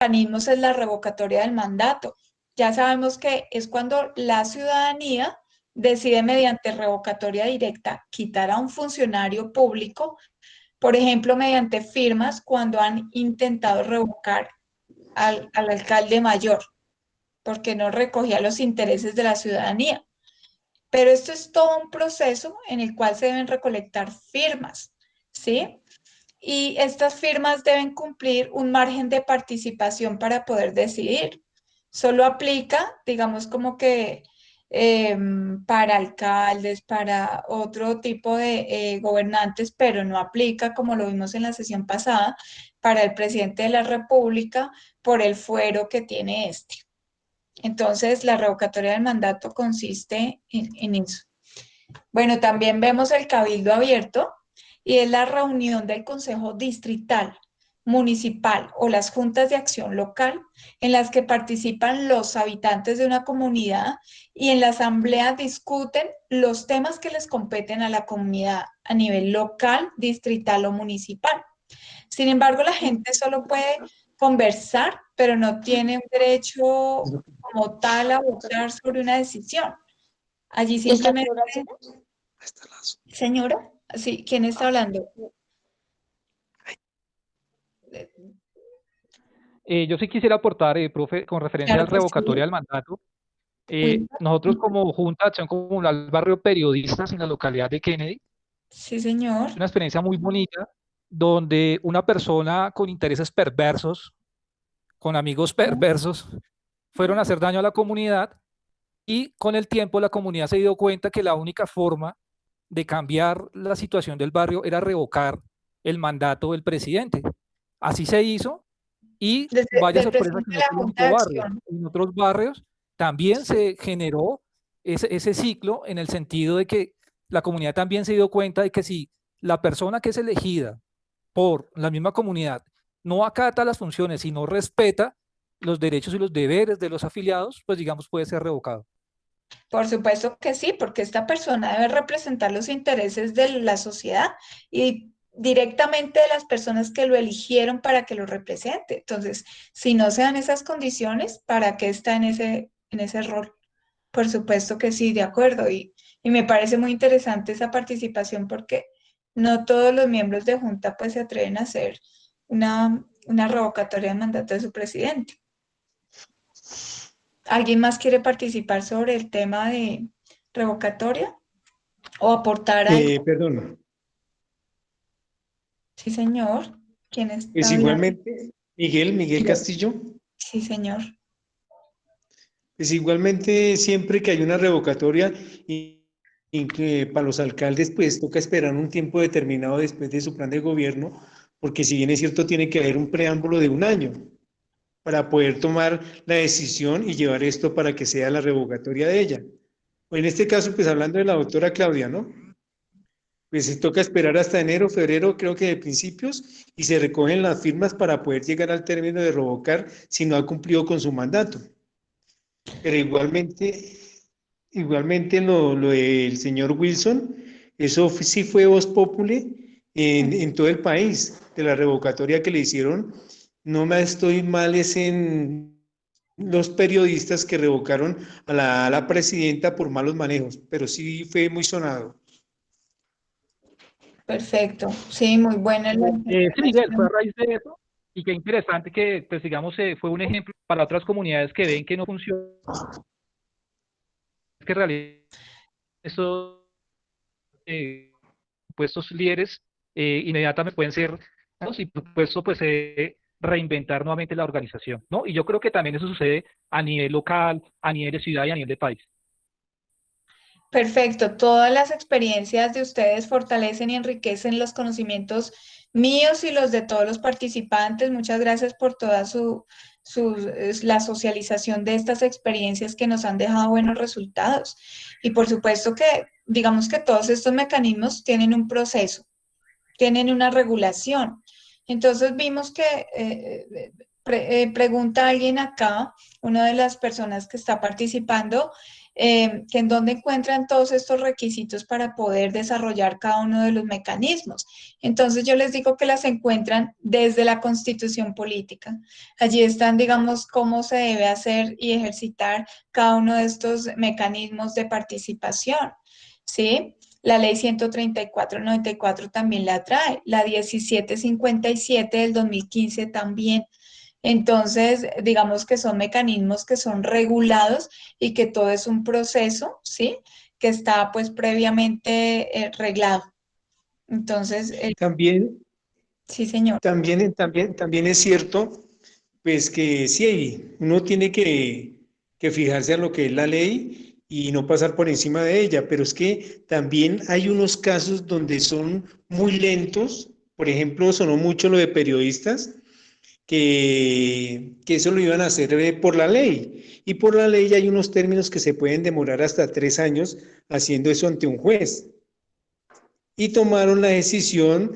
mecanismos es la revocatoria del mandato. Ya sabemos que es cuando la ciudadanía decide mediante revocatoria directa quitar a un funcionario público, por ejemplo, mediante firmas cuando han intentado revocar al alcalde mayor, porque no recogía los intereses de la ciudadanía. Pero esto es todo un proceso en el cual se deben recolectar firmas, ¿sí? Y estas firmas deben cumplir un margen de participación para poder decidir. Solo aplica, digamos, como que para alcaldes, para otro tipo de gobernantes, pero no aplica, como lo vimos en la sesión pasada, para el presidente de la República por el fuero que tiene este. Entonces, la revocatoria del mandato consiste en eso. Bueno, también vemos el cabildo abierto y es la reunión del Consejo Distrital, Municipal o las juntas de acción local en las que participan los habitantes de una comunidad y en la asamblea discuten los temas que les competen a la comunidad a nivel local, distrital o municipal. Sin embargo, la gente solo puede conversar, pero no tiene un derecho como tal a votar sobre una decisión. Allí ¿Y hasta simplemente, qué hora será? señora, sí, ¿quién está hablando? Yo sí quisiera aportar, profe, con referencia Claro al que sí. revocatorio del mandato. Wilma. Nosotros como Junta de Acción Comunal Barrio Periodistas en la localidad de Kennedy, Sí, señor. es una experiencia muy bonita donde una persona con intereses perversos, con amigos perversos, fueron a hacer daño a la comunidad y con el tiempo la comunidad se dio cuenta que la única forma de cambiar la situación del barrio era revocar el mandato del presidente. Así se hizo y vaya Del sorpresa presidente que de no la fue el Junta único de barrio. Acción. En otros barrios también se generó ese ciclo en el sentido de que la comunidad también se dio cuenta de que si la persona que es elegida por la misma comunidad no acata las funciones y no respeta los derechos y los deberes de los afiliados, pues digamos puede ser revocado. Por supuesto que sí, porque esta persona debe representar los intereses de la sociedad y directamente de las personas que lo eligieron para que lo represente. Entonces, si no se dan esas condiciones, ¿para qué está en ese rol? Por supuesto que sí, de acuerdo. Y me parece muy interesante esa participación porque no todos los miembros de Junta pues se atreven a hacer una revocatoria de mandato de su presidente. ¿Alguien más quiere participar sobre el tema de revocatoria o aportar algo? Perdón, Sí, señor. ¿Quién pues está hablando? igualmente, Miguel Castillo, Sí, señor. pues igualmente siempre que hay una revocatoria y que para los alcaldes pues toca esperar un tiempo determinado después de su plan de gobierno, porque si bien es cierto tiene que haber un preámbulo de un año para poder tomar la decisión y llevar esto para que sea la revocatoria de ella. O en este caso, pues hablando de la doctora Claudia, ¿no? Pues se toca esperar hasta enero, febrero, creo que de principios, y se recogen las firmas para poder llegar al término de revocar si no ha cumplido con su mandato. Pero igualmente lo del señor Wilson, eso sí fue voz populi en todo el país, de la revocatoria que le hicieron. No me estoy mal, es en los periodistas que revocaron a la presidenta por malos manejos, pero sí fue muy sonado. Perfecto. Sí, muy buena la Sí, Miguel, fue a intervención. raíz de eso y qué interesante que, pues digamos, fue un ejemplo para otras comunidades que ven que no funciona, que realizan estos puestos líderes inmediatamente pueden ser y por supuesto pues reinventar nuevamente la organización, ¿no? Y yo creo que también eso sucede a nivel local, a nivel de ciudad y a nivel de país. Perfecto. Todas las experiencias de ustedes fortalecen y enriquecen los conocimientos míos y los de todos los participantes. Muchas gracias por toda la socialización de estas experiencias que nos han dejado buenos resultados. Y por supuesto que, digamos que todos estos mecanismos tienen un proceso, tienen una regulación. Entonces vimos que pregunta alguien acá, una de las personas que está participando, que en dónde encuentran todos estos requisitos para poder desarrollar cada uno de los mecanismos. Entonces yo les digo que las encuentran desde la Constitución Política. Allí están, digamos, cómo se debe hacer y ejercitar cada uno de estos mecanismos de participación, ¿sí? La ley 134/94 también la trae, la 1757 del 2015 también. Entonces, digamos que son mecanismos que son regulados y que todo es un proceso, ¿sí? Que está pues previamente reglado. Entonces, También, sí, señor. también es cierto, pues que sí, uno tiene que fijarse en lo que es la ley y no pasar por encima de ella, pero es que también hay unos casos donde son muy lentos. Por ejemplo, sonó mucho lo de periodistas, que eso lo iban a hacer por la ley. Y por la ley hay unos términos que se pueden demorar hasta 3 años haciendo eso ante un juez. Y tomaron la decisión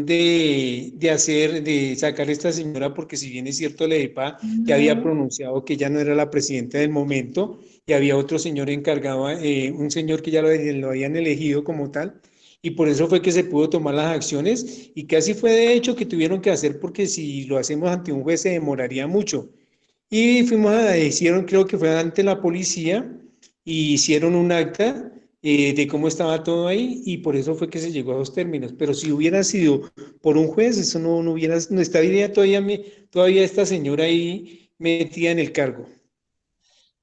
de sacar a esta señora, porque si bien es cierto, la EPA ya había No. pronunciado que ya no era la presidenta del momento, y había otro señor encargado, un señor que ya lo habían elegido como tal, y por eso fue que se pudo tomar las acciones, y casi fue de hecho que tuvieron que hacer, porque si lo hacemos ante un juez se demoraría mucho. Y hicieron, creo que fue ante la policía, y hicieron un acta de cómo estaba todo ahí, y por eso fue que se llegó a dos términos. Pero si hubiera sido por un juez, eso no hubiera, no estaría todavía esta señora ahí metida en el cargo.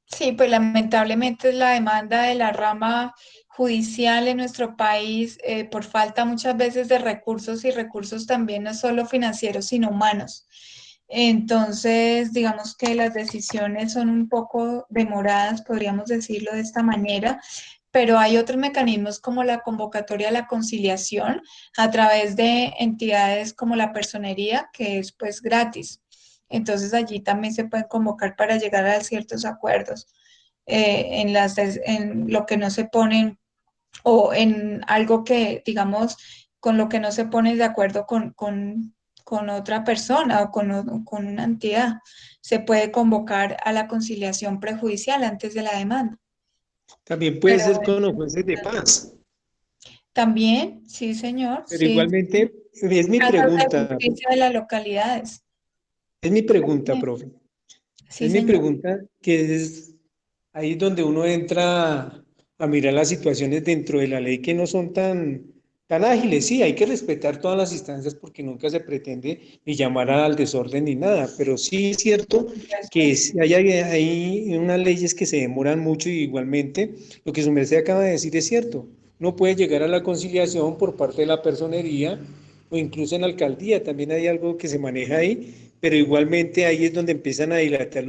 Sí, pues lamentablemente la demanda de la rama judicial en nuestro país por falta muchas veces de recursos y recursos también no solo financieros, sino humanos. Entonces, digamos que las decisiones son un poco demoradas, podríamos decirlo de esta manera, pero hay otros mecanismos como la convocatoria a la conciliación a través de entidades como la personería, que es pues gratis. Entonces allí también se pueden convocar para llegar a ciertos acuerdos en lo que no se ponen o en algo que, digamos, con lo que no se pone de acuerdo con otra persona con una entidad. Se puede convocar a la conciliación prejudicial antes de la demanda. También puede Pero ser con los jueces de paz. también, sí, señor, Pero sí. igualmente, es mi Casas de pregunta, justicia de las localidades. es mi pregunta, También. profe. Sí, Es mi señor. pregunta, que es ahí donde uno entra a mirar las situaciones dentro de la ley que no son tan ágiles. Sí, hay que respetar todas las instancias porque nunca se pretende ni llamar al desorden ni nada, pero sí es cierto que hay unas leyes que se demoran mucho, y igualmente lo que su merced acaba de decir es cierto. No puede llegar a la conciliación por parte de la personería o incluso en la alcaldía, también hay algo que se maneja ahí, pero igualmente ahí es donde empiezan a dilatar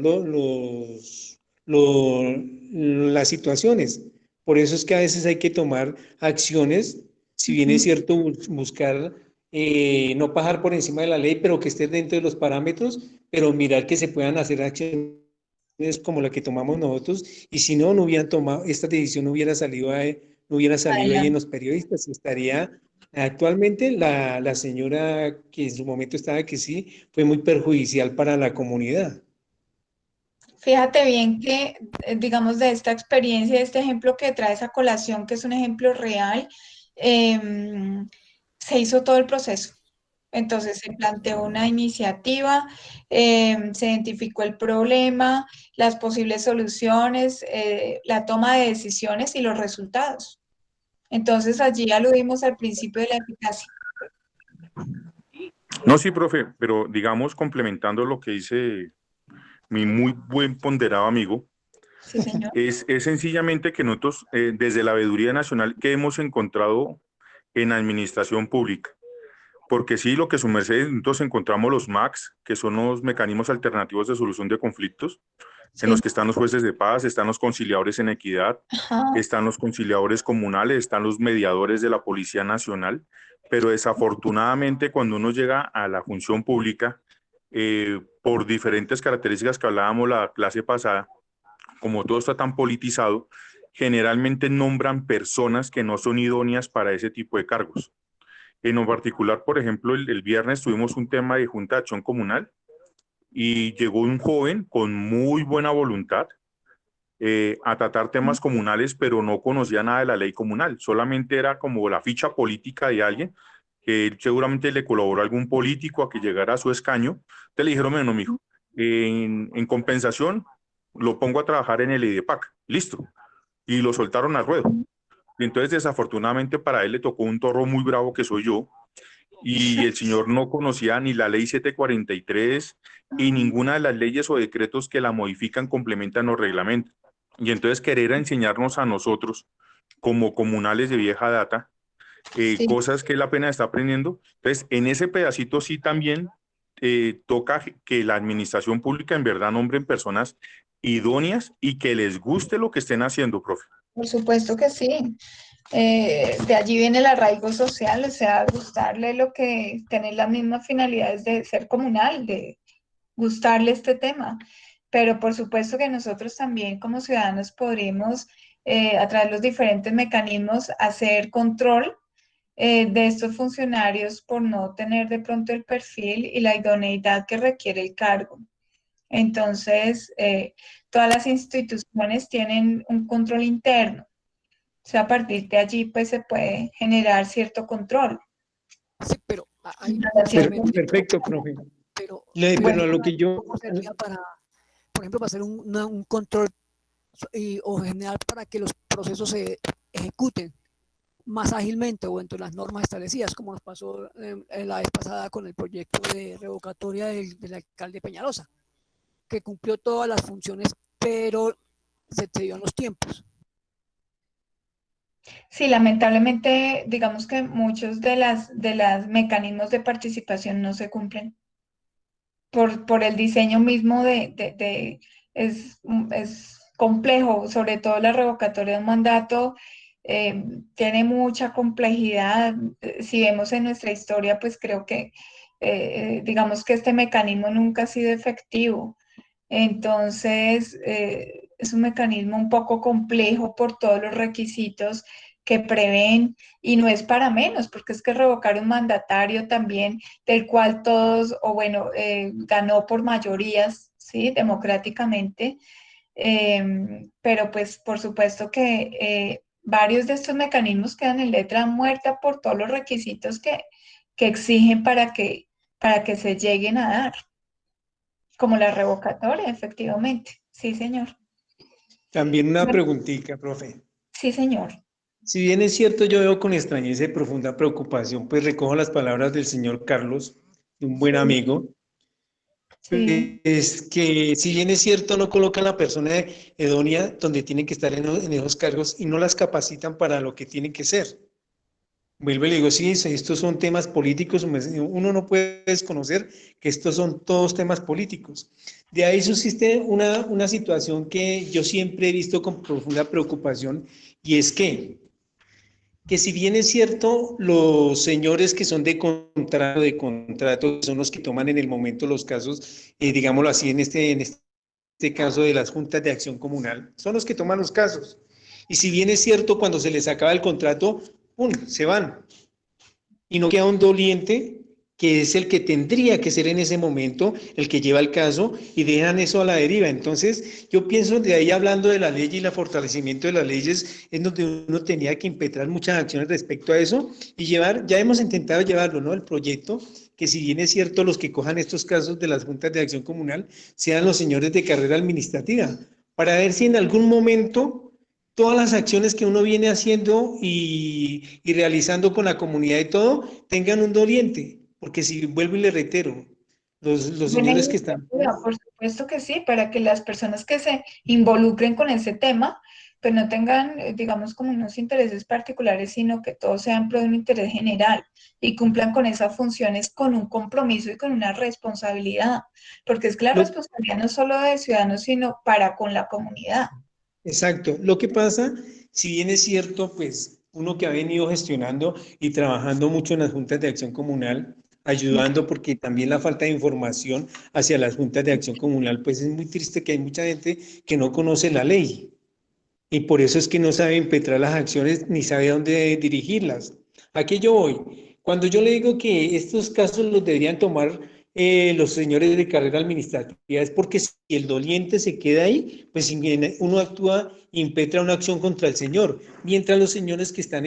las situaciones. Por eso es que a veces hay que tomar acciones, si bien es Ujú. cierto, buscar no pasar por encima de la ley, pero que esté dentro de los parámetros, pero mirar que se puedan hacer acciones como la que tomamos nosotros, y si no, no hubieran tomado, esta decisión no hubiera salido ahí en Adelante. los periodistas, estaría actualmente la señora que en su momento estaba que sí, fue muy perjudicial para la comunidad. Fíjate bien que, digamos, de esta experiencia, de este ejemplo que traes a colación, que es un ejemplo real, em, se hizo todo el proceso. Entonces se planteó una iniciativa, se identificó el problema, las posibles soluciones, la toma de decisiones y los resultados. Entonces allí aludimos al principio de la eficacia. No, sí, profe, pero digamos, complementando lo que dice mi muy buen ponderado amigo, Sí, señor. es sencillamente que nosotros, desde la Veeduría Nacional, que hemos encontrado en administración pública, porque sí, lo que su merced, nosotros encontramos los MACs, que son los mecanismos alternativos de solución de conflictos, en Sí. los que están los jueces de paz, están los conciliadores en equidad, Ajá. están los conciliadores comunales, están los mediadores de la Policía Nacional, pero desafortunadamente cuando uno llega a la función pública, por diferentes características que hablábamos la clase pasada, como todo está tan politizado, generalmente nombran personas que no son idóneas para ese tipo de cargos. En lo particular, por ejemplo, el viernes tuvimos un tema de Junta de Acción Comunal y llegó un joven con muy buena voluntad, a tratar temas comunales, pero no conocía nada de la ley comunal, solamente era como la ficha política de alguien, que seguramente le colaboró a algún político a que llegara a su escaño. Entonces le dijeron, bueno, mijo, en compensación lo pongo a trabajar en el IDEPAC, listo, y lo soltaron al ruedo. Y entonces desafortunadamente para él le tocó un torro muy bravo que soy yo, y el señor no conocía ni la ley 743 y ninguna de las leyes o decretos que la modifican, complementan o reglamentan. Y entonces querer enseñarnos a nosotros como comunales de vieja data, Sí. cosas que él apenas está aprendiendo. Entonces, en ese pedacito sí también toca que la administración pública en verdad nombren personas idóneas y que les guste lo que estén haciendo, profe. Por supuesto que sí. De allí viene el arraigo social, o sea, gustarle lo que, tener las mismas finalidades de ser comunal, de gustarle este tema. Pero por supuesto que nosotros también como ciudadanos podríamos, a través de los diferentes mecanismos, hacer control de estos funcionarios por no tener de pronto el perfil y la idoneidad que requiere el cargo. Entonces, todas las instituciones tienen un control interno. O sea, a partir de allí, pues se puede generar cierto control. Sí, pero hay Perfecto, profe. pero Bueno, lo que yo... ¿cómo sería para, por ejemplo, para hacer un control o general para que los procesos se ejecuten más ágilmente o dentro de las normas establecidas, como nos pasó la vez pasada con el proyecto de revocatoria del alcalde Peñalosa, que cumplió todas las funciones, pero se excedió en los tiempos? Sí, lamentablemente, digamos que muchos de las mecanismos de participación no se cumplen por el diseño mismo es complejo, sobre todo la revocatoria de un mandato tiene mucha complejidad. Si vemos en nuestra historia, pues creo que digamos que este mecanismo nunca ha sido efectivo. Entonces, es un mecanismo un poco complejo por todos los requisitos que prevén y no es para menos, porque es que revocar un mandatario también del cual todos, o bueno, ganó por mayorías, ¿sí? Democráticamente, pero pues por supuesto que varios de estos mecanismos quedan en letra muerta por todos los requisitos que exigen para que se lleguen a dar. Como la revocatoria, efectivamente. Sí, señor. También una Bueno, preguntita, profe. sí, señor. Si bien es cierto, yo veo con extrañeza y profunda preocupación, pues recojo las palabras del señor Carlos, un buen Sí, amigo, sí. es que si bien es cierto, no colocan a la persona idónea donde tienen que estar en esos cargos y no las capacitan para lo que tienen que ser. Vuelvo y le digo, sí, estos son temas políticos, uno no puede desconocer que estos son todos temas políticos. De ahí subsiste una situación que yo siempre he visto con profunda preocupación y es que si bien es cierto, los señores que son de contrato, son los que toman en el momento los casos, digámoslo así, en este caso de las juntas de acción comunal, son los que toman los casos. Y si bien es cierto, cuando se les acaba el contrato, ¡pum!, se van. Y no queda un doliente que es el que tendría que ser en ese momento el que lleva el caso y dejan eso a la deriva. Entonces, yo pienso de ahí hablando de la ley y el fortalecimiento de las leyes, es donde uno tenía que impetrar muchas acciones respecto a eso y llevar, ya hemos intentado llevarlo, ¿no? El proyecto, que si bien es cierto, los que cojan estos casos de las juntas de acción comunal sean los señores de carrera administrativa, para ver si en algún momento todas las acciones que uno viene haciendo y realizando con la comunidad y todo, tengan un doliente, porque si vuelvo y le reitero, los Buena señores que están, iniciativa, por supuesto que sí, para que las personas que se involucren con ese tema, pues no tengan, digamos, como unos intereses particulares, sino que todo sea en pro de un interés general y cumplan con esas funciones con un compromiso y con una responsabilidad, porque es que la lo, responsabilidad no es solo de ciudadanos, sino para con la comunidad. exacto, lo que pasa, si bien es cierto, pues uno que ha venido gestionando y trabajando mucho en las juntas de acción comunal, ayudando porque también la falta de información hacia las juntas de acción comunal, pues es muy triste que hay mucha gente que no conoce la ley. Y por eso es que no sabe impetrar las acciones ni sabe dónde dirigirlas. ¿A qué yo voy? Cuando yo le digo que estos casos los deberían tomar los señores de carrera administrativa, es porque si el doliente se queda ahí, pues uno actúa, impetra una acción contra el señor, mientras los señores que están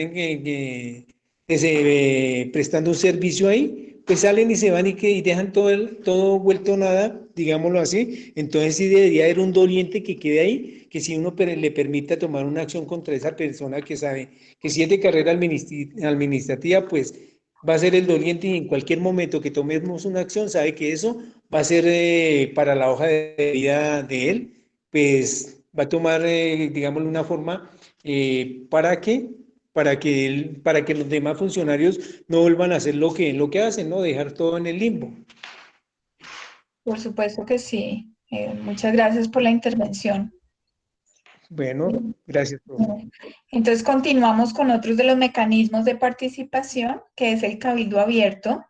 prestando un servicio ahí, pues salen y se van y dejan todo vuelto nada, digámoslo así. Entonces sí debería haber un doliente que quede ahí, que si uno le permita tomar una acción contra esa persona que sabe que si es de carrera administrativa, pues va a ser el doliente y en cualquier momento que tomemos una acción, sabe que eso va a ser para la hoja de vida de él, pues va a tomar, digámoslo, una forma para que los demás funcionarios no vuelvan a hacer lo que hacen, ¿no? Dejar todo en el limbo. Por supuesto que sí. Muchas gracias por la intervención. Bueno, gracias, profe. Entonces continuamos con otros de los mecanismos de participación, que es el cabildo abierto.